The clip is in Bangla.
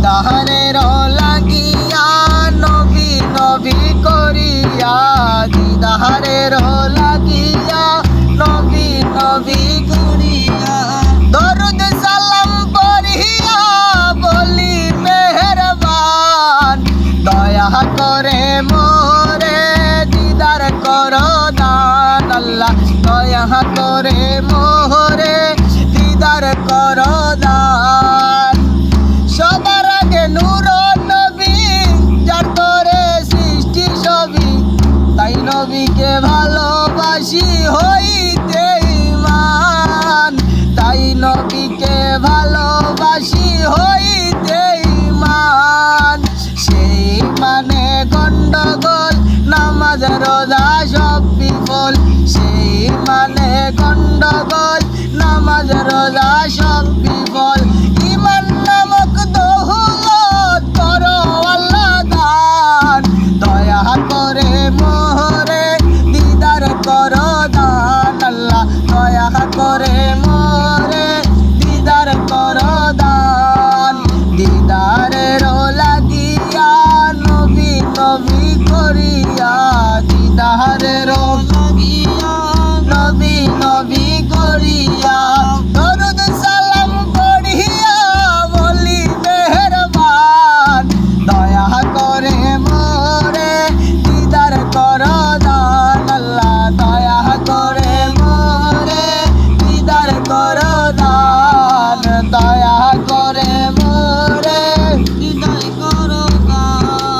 দিদারের লাগিয়া নবী নবী করিয়া, দিদারের লাগিয়া নবী নবী করিয়া, দরুদ সালাম পড়িয়া বলি মেহেরবান, দয়া করে মোরে দিদার করো দান। আল্লাহ দয়া করে মোরে দিদার করো দান। সবার আগে নূর নবী, যার করে সৃষ্টি সবই, তাই নবীকে ভালোবাসি হইতে ঈমান, তাই নবীকে ভালোবাসি হইতে ঈমান। সেই মানে গন্ডগোল নামাজ রোজা সব বিফল, সেই মানে গন্ডগোল নামাজ রোজা সব বিফল।